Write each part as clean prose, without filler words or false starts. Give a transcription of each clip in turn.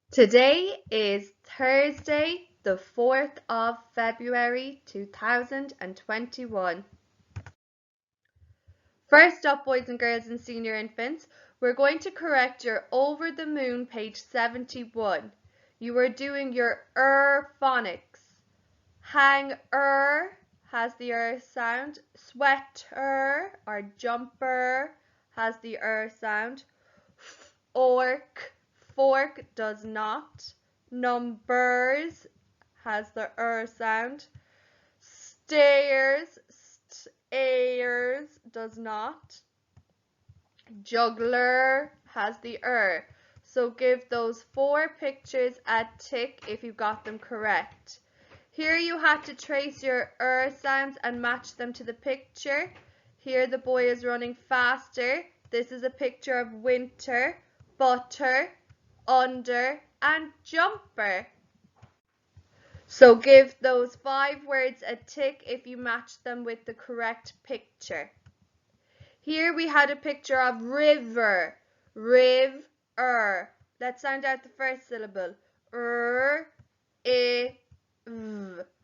Today is Thursday, the 4th of February 2021. First up, boys and girls and senior infants, we're going to correct your Over the Moon page 71. You are doing your phonics. Hanger has the sound. Sweater or jumper has the sound. Fork does not. Numbers has the sound. Stairs does not. Juggler has the So give those 4 pictures a tick if you got them correct. Here you had to trace your sounds and match them to the picture. Here the boy is running faster. This is a picture of winter, butter, under, and jumper. So give those 5 words a tick if you match them with the correct picture. Here we had a picture of river, Let's sound out the first syllable.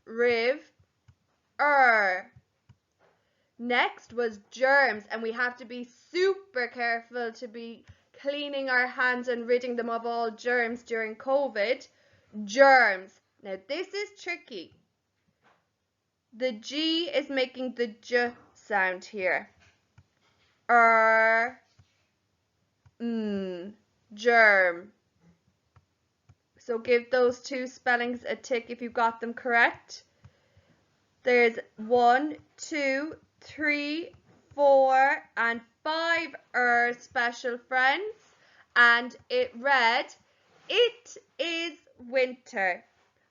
Riv, Next was germs, and we have to be super careful to be cleaning our hands and ridding them of all germs during COVID. Germs. Now this is tricky. The G is making the J sound here. Germ. So give those 2 spellings a tick if you got them correct. There's 1, 2, 3, 4, and 5 special friends. And it read, "It is winter.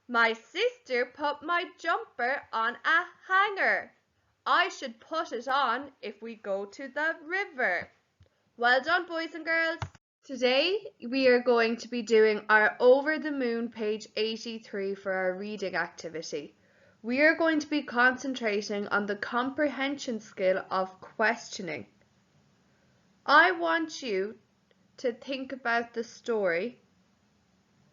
My sister put my jumper on a hanger. I should put it on if we go to the river." Well done, boys and girls. Today we are going to be doing our Over the Moon page 83 for our reading activity. We are going to be concentrating on the comprehension skill of questioning. I want you to think about the story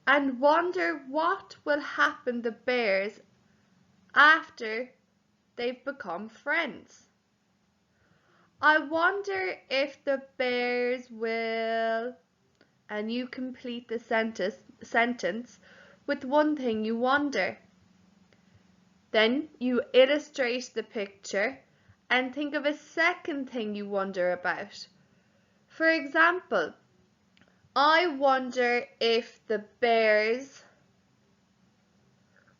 and wonder what will happen to bears after they've become friends. I wonder if the bears will, and you complete the sentence with one thing you wonder. Then you illustrate the picture and think of a second thing you wonder about. For example, I wonder if the bears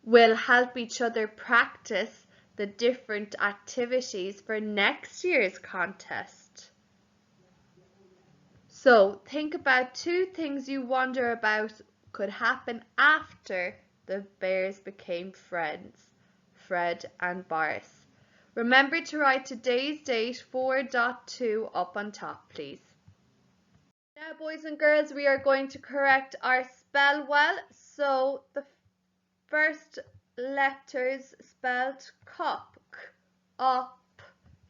will help each other practice the different activities for next year's contest. So think about 2 things you wonder about could happen after the bears became friends, Fred and Boris. Remember to write today's date 4.2 up on top, please. Now, boys and girls, we are going to correct our spell well. So the first letters spelled cup, up,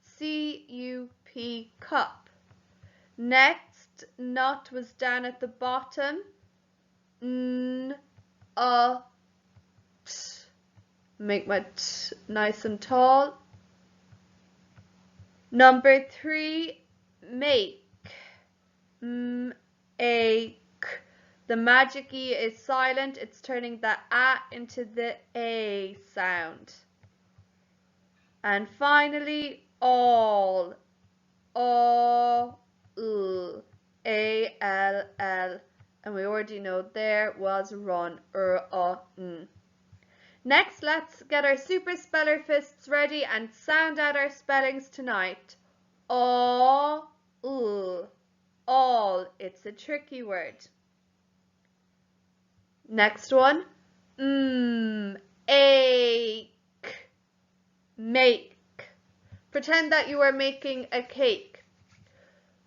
C-U-P, cup. Next, nut was down at the bottom, t. Make my t nice and tall. Number 3, make, ache. The magic E is silent. It's turning the A into the A sound. And finally, all, A-L-L. And we already know there was run, n. Next, let's get our super speller fists ready and sound out our spellings tonight. All, it's a tricky word. Next one, ache, make. Pretend that you are making a cake.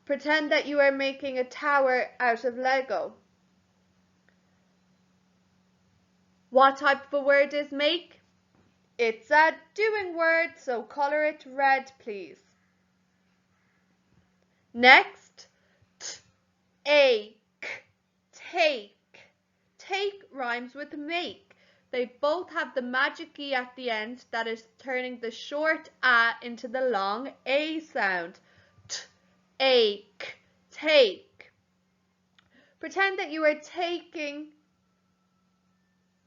Pretend that you are making a tower out of Lego. What type of a word is make? It's a doing word, so color it red, please. Next, ache, take. take rhymes with make. They both have the magic E at the end that is turning the short A into the long A sound. Ache, take. Pretend that you are taking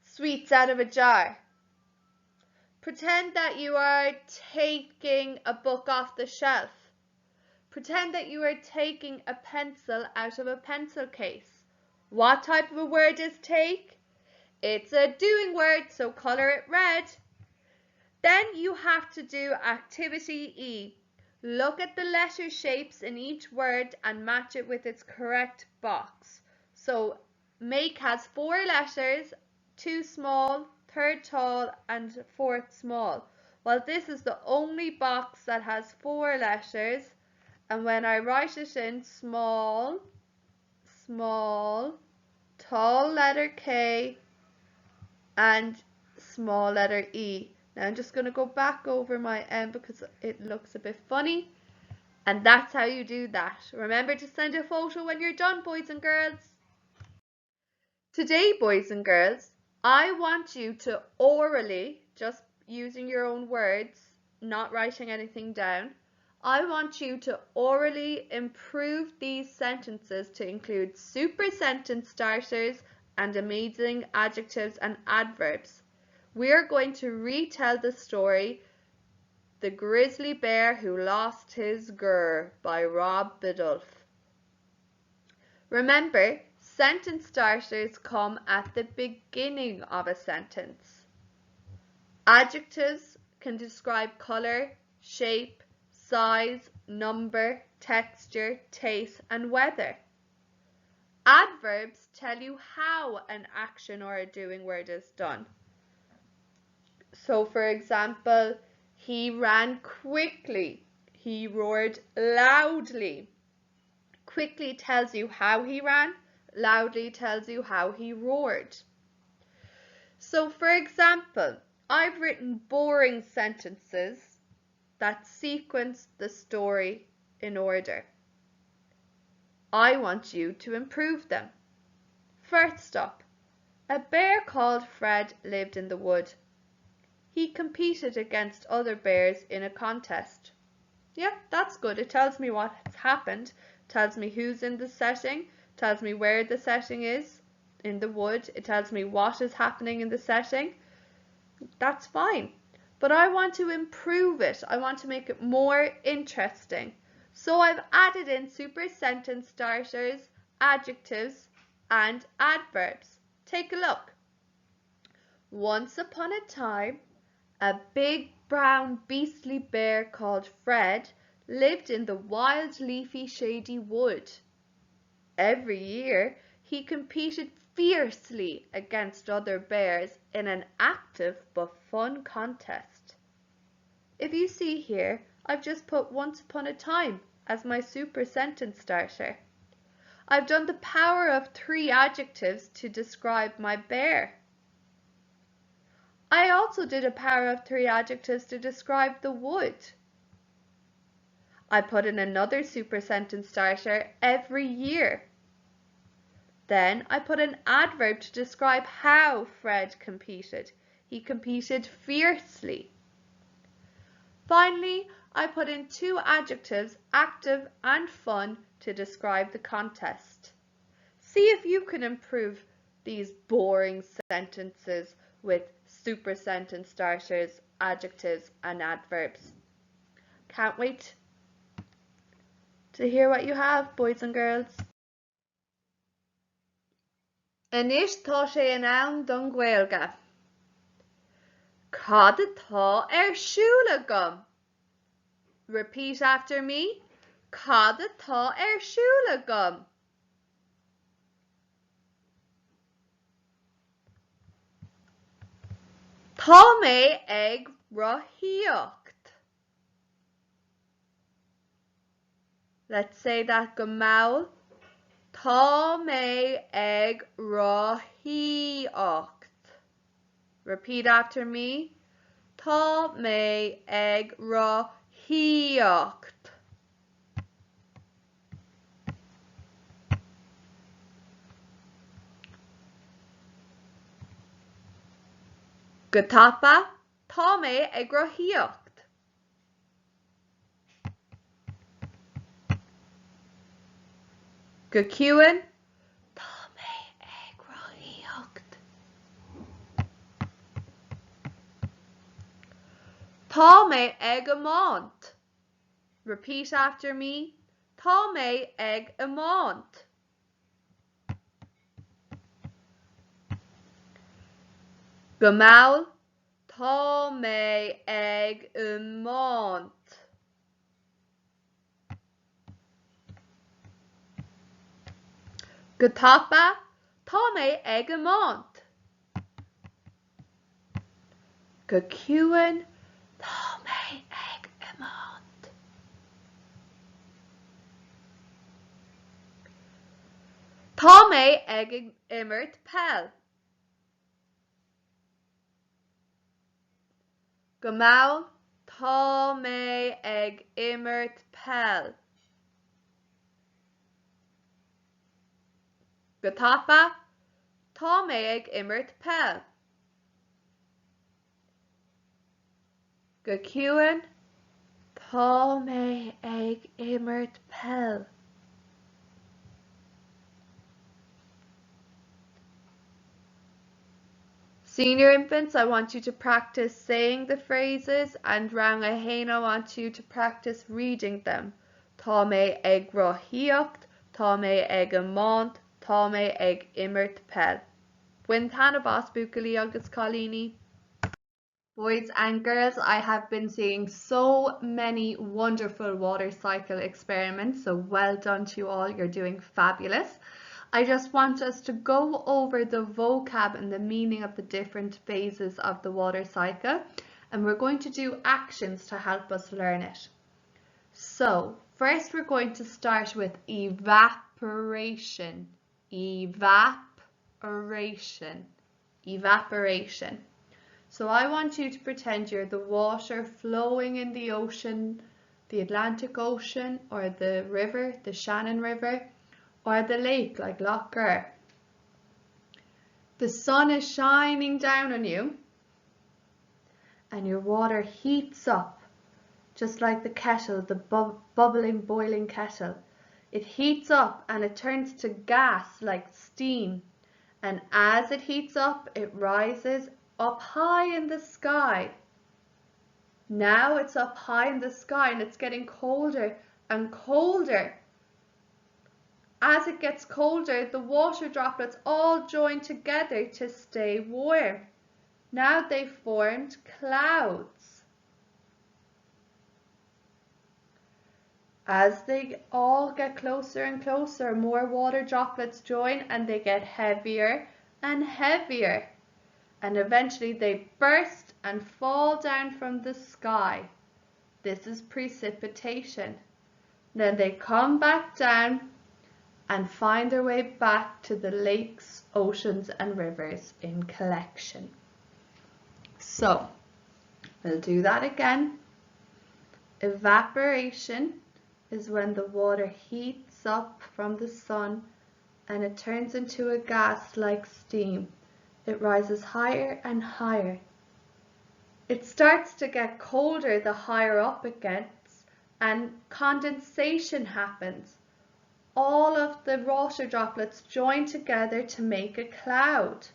sweets out of a jar. Pretend that you are taking a book off the shelf. Pretend that you are taking a pencil out of a pencil case. What type of a word is take? It's a doing word, so color it red. Then you have to do activity E. Look at the letter shapes in each word and match it with its correct box. So make has 4 letters, 2 small, 3rd tall and 4th small. Well, this is the only box that has 4 letters, and when I write it in small, small, tall letter K and small letter E. Now I'm just going to go back over my M because it looks a bit funny. And that's how you do that. Remember to send a photo when you're done, boys and girls. Today, boys and girls, I want you to orally, just using your own words, not writing anything down, I want you to orally improve these sentences to include super sentence starters and amazing adjectives and adverbs. We are going to retell the story The Grizzly Bear Who Lost His Grr by Rob Biddulph. Remember, sentence starters come at the beginning of a sentence. Adjectives can describe color, shape, size, number, texture, taste, and weather. Adverbs tell you how an action or a doing word is done. So, for example, he ran quickly. He roared loudly. Quickly tells you how he ran. Loudly tells you how he roared. So, for example, I've written boring sentences that sequence the story in order. I want you to improve them. First up, a bear called Fred lived in the wood. He competed against other bears in a contest. Yeah, that's good. It tells me what's happened, tells me who's in the setting, tells me where the setting is in the wood. It tells me what is happening in the setting. That's fine. But I want to improve it. I want to make it more interesting. So I've added in super sentence starters, adjectives, and adverbs. Take a look. Once upon a time, a big brown beastly bear called Fred lived in the wild leafy shady wood. Every year he competed fiercely against other bears in an active but fun contest. If you see here, I've just put once upon a time as my super sentence starter. I've done the power of 3 adjectives to describe my bear. I also did a power of 3 adjectives to describe the wood. I put in another super sentence starter every year. Then I put an adverb to describe how Fred competed. He competed fiercely. Finally, I put in 2 adjectives, active and fun, to describe the contest. See if you can improve these boring sentences with super sentence starters, adjectives and adverbs. Can't wait to hear what you have, boys and girls. Anois tá sé in ann don Gaeilge. Cad atá siúla gom. Repeat after me. Cad atá siúla gom. Tá mé ag rothíocht. Let's say that go maul. Tá mé ag rothíocht. Repeat after me. Tá mé ag rothíocht. Go tapa, tá mé ag roithíocht. Go ciúin, tá mé ag roithíocht. Tá mé ag amánt. Repeat after me. Tá mé ag amánt. Go maol, tá mé ag amánt. Go tapa, tá mé ag amánt. Go ciúin, tá mé ag amánt. Tá mé ag immert pell. Go maol, tá mé ag immert pell. Go tapa, tá mé ag immert pell. Go ciúin, tá mé ag immert pell. Senior infants, I want you to practice saying the phrases, and rang a hain, I want you to practice reading them. Tá mé ag roithíocht, tá mé ag amánt, tá mé ag immert pell. Buin tanna bás bucalí agus Colini. Boys and girls, I have been seeing so many wonderful water cycle experiments, so well done to you all, you're doing fabulous. I just want us to go over the vocab and the meaning of the different phases of the water cycle, and we're going to do actions to help us learn it. So first we're going to start with evaporation. Evaporation. Evaporation. So I want you to pretend you're the water flowing in the ocean, the Atlantic Ocean, or the river, the Shannon River, or the lake like Loch Gur. The sun is shining down on you and your water heats up just like the kettle, the bubbling, boiling kettle. It heats up and it turns to gas like steam, and as it heats up it rises up high in the sky. Now it's up high in the sky and it's getting colder and colder. As it gets colder, the water droplets all join together to stay warm. Now they've formed clouds. As they all get closer and closer, more water droplets join and they get heavier and heavier. And eventually they burst and fall down from the sky. This is precipitation. Then they come back down and find their way back to the lakes, oceans and rivers in collection. So we'll do that again. Evaporation is when the water heats up from the sun and it turns into a gas like steam. It rises higher and higher. It starts to get colder the higher up it gets, and condensation happens. All of the water droplets join together to make a cloud.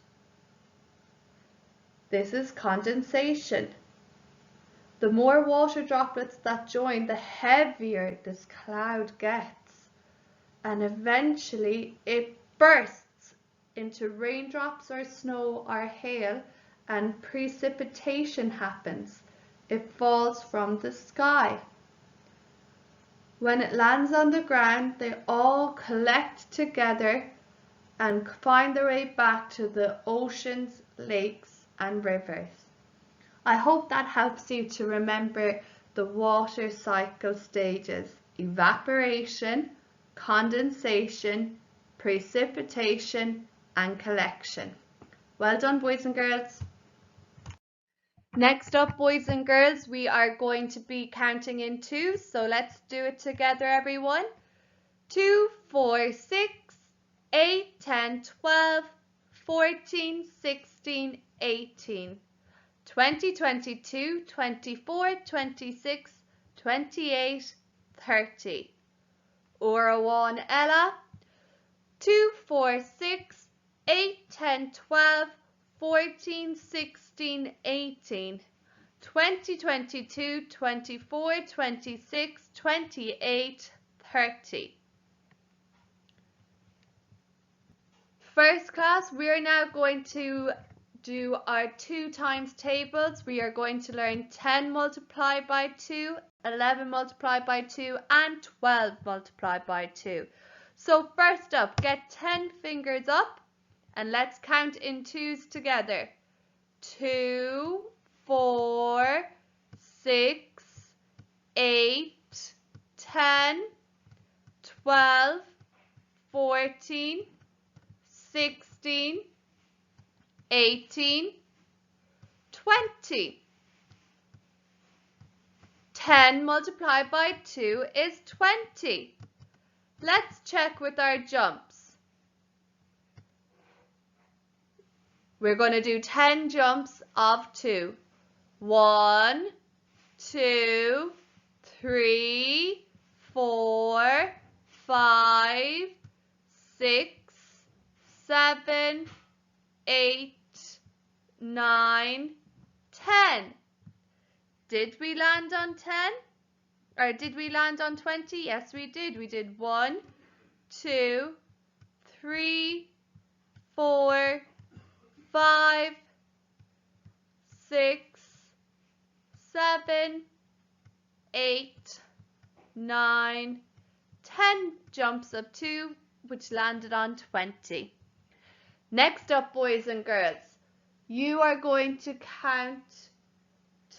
This is condensation. The more water droplets that join, the heavier this cloud gets, and eventually it bursts into raindrops or snow or hail, and precipitation happens. It falls from the sky. When it lands on the ground, they all collect together and find their way back to the oceans, lakes and rivers. I hope that helps you to remember the water cycle stages: evaporation, condensation, precipitation and collection. Well done, boys and girls. Next up, boys and girls, we are going to be counting in twos, so let's do it together, everyone. 2, 4, 6, 8, 10, 12, 14, 16, 18. 20, 22, 24, 26, 28, 30. Uaran Ella. 2, 4, 6, 8, 10, 12, 14, 16, 18. 20, 22, 24, 26, 28, 30. First class, we are now going to do our 2 times tables. We are going to learn 10 multiplied by 2, 11 multiplied by 2, and 12 multiplied by 2. So first up, get 10 fingers up and let's count in twos together. 2, 4, 6, 8, 10, 12, 14, 16, 18, 20. 10 multiplied by 2 is 20. Let's check with our jumps. We're going to do 10 jumps of 2. 1, 2, 3, 4, 5, 6, 7, 8, 9, 10. Did we land on 10? Or did we land on 20? Yes, we did. We did 1, 2, 3, 4, 5, 6, 7, 8, 9, 10 jumps of 2, which landed on 20. Next up, boys and girls, you are going to count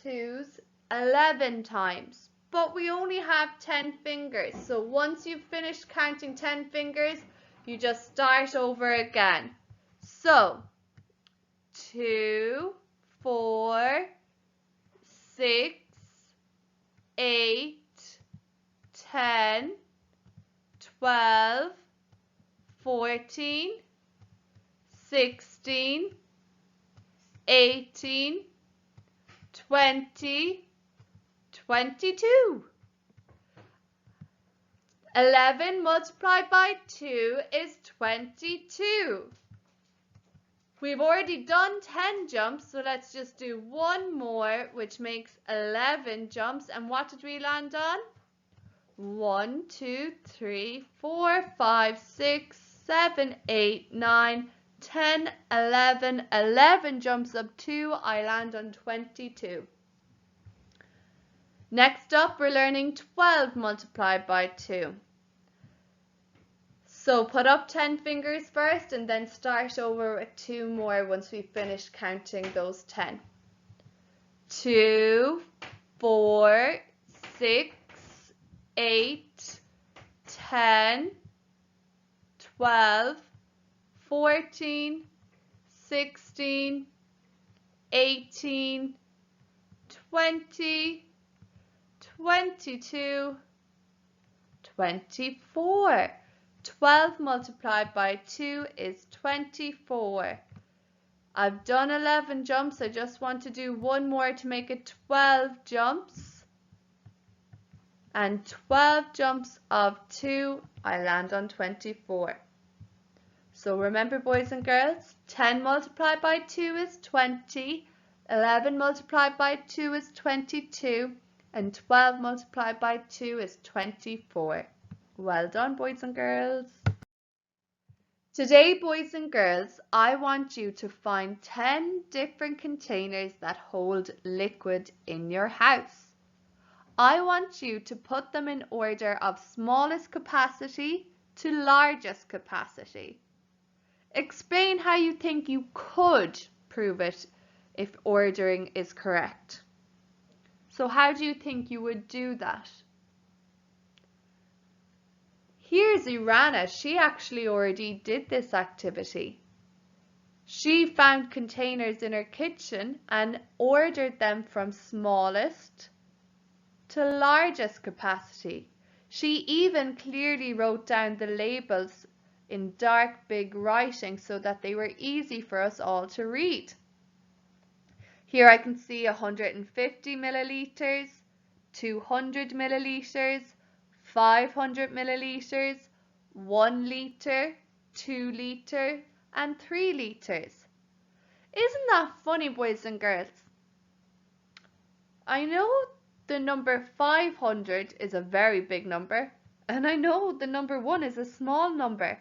twos 11 times, but we only have 10 fingers. So once you've finished counting 10 fingers, you just start over again. So 2, 4, 6, 8, 10, 12, 14, 16, 18, 20, 22. 11 multiplied by 2 is 22. We've already done 10 jumps, so let's just do one more, which makes 11 jumps. And what did we land on? 1, 2, 3, 4, 5, 6, 7, 8, 9, 10, 11. 11 jumps of 2. I land on 22. Next up, we're learning 12 multiplied by 2. So put up 10 fingers first and then start over with 2 more once we've finished counting those 10. 2, 4, 6, 8, 10, 12, 14, 16, 18, 20, 22, 24. 12 multiplied by 2 is 24. I've done 11 jumps. I just want to do one more to make it 12 jumps. And 12 jumps of 2, I land on 24. So remember, boys and girls, 10 multiplied by 2 is 20, 11 multiplied by 2 is 22, and 12 multiplied by 2 is 24. Well done, boys and girls. Today, boys and girls, I want you to find 10 different containers that hold liquid in your house. I want you to put them in order of smallest capacity to largest capacity. Explain how you think you could prove it if ordering is correct. So how do you think you would do that? Here's Irana. She actually already did this activity. She found containers in her kitchen and ordered them from smallest to largest capacity. She even clearly wrote down the labels in dark big writing so that they were easy for us all to read. Here I can see 150 milliliters, 200 milliliters, 500 milliliters, 1 liter, 2 liter, and 3 liters. Isn't that funny, boys and girls? I know the number 500 is a very big number, and I know the number 1 is a small number.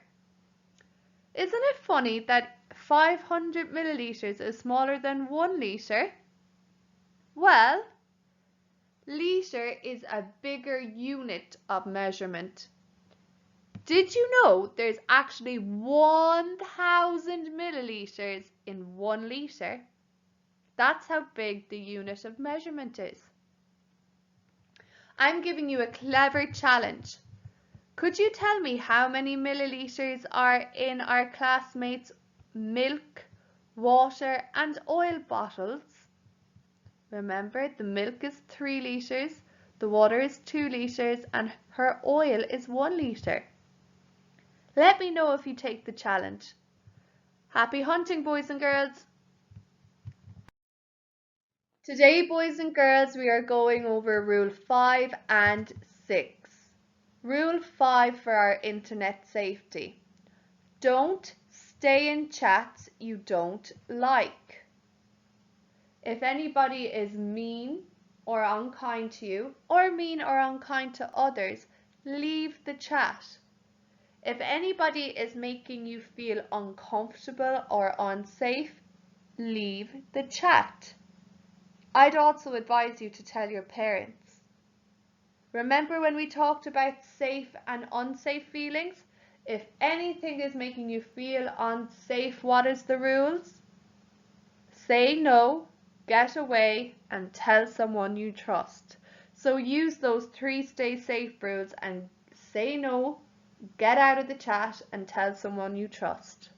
Isn't it funny that 500 milliliters is smaller than 1 liter? Well, liter is a bigger unit of measurement. Did you know there's actually 1,000 milliliters in 1 liter? That's how big the unit of measurement is. I'm giving you a clever challenge. Could you tell me how many milliliters are in our classmates' milk, water, and oil bottles? Remember, the milk is 3 liters, the water is 2 liters, and her oil is 1 liter. Let me know if you take the challenge. Happy hunting, boys and girls! Today, boys and girls, we are going over Rule 5 and 6. Rule 5 for our internet safety. Don't stay in chats you don't like. If anybody is mean or unkind to you, or mean or unkind to others, leave the chat. If anybody is making you feel uncomfortable or unsafe, leave the chat. I'd also advise you to tell your parents. Remember when we talked about safe and unsafe feelings? If anything is making you feel unsafe, what is the rules? Say no, get away, and tell someone you trust. So use those 3 stay safe rules and say no, get out of the chat, and tell someone you trust.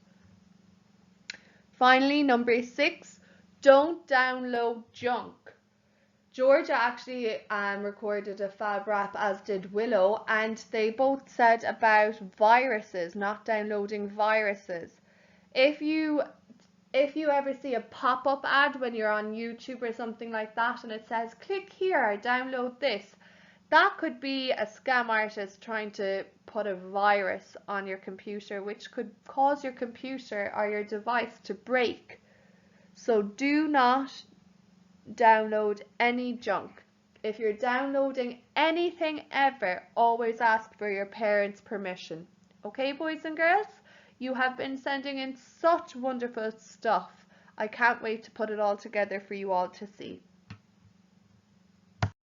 Finally, number 6, don't download junk. Georgia actually recorded a fab rap, as did Willow, and they both said about viruses, not downloading viruses. If you ever see a pop-up ad when you're on YouTube or something like that and it says click here, download this, that could be a scam artist trying to put a virus on your computer which could cause your computer or your device to break. So do not download any junk. If you're downloading anything ever, always ask for your parents' permission. Okay, boys and girls? You have been sending in such wonderful stuff. I can't wait to put it all together for you all to see.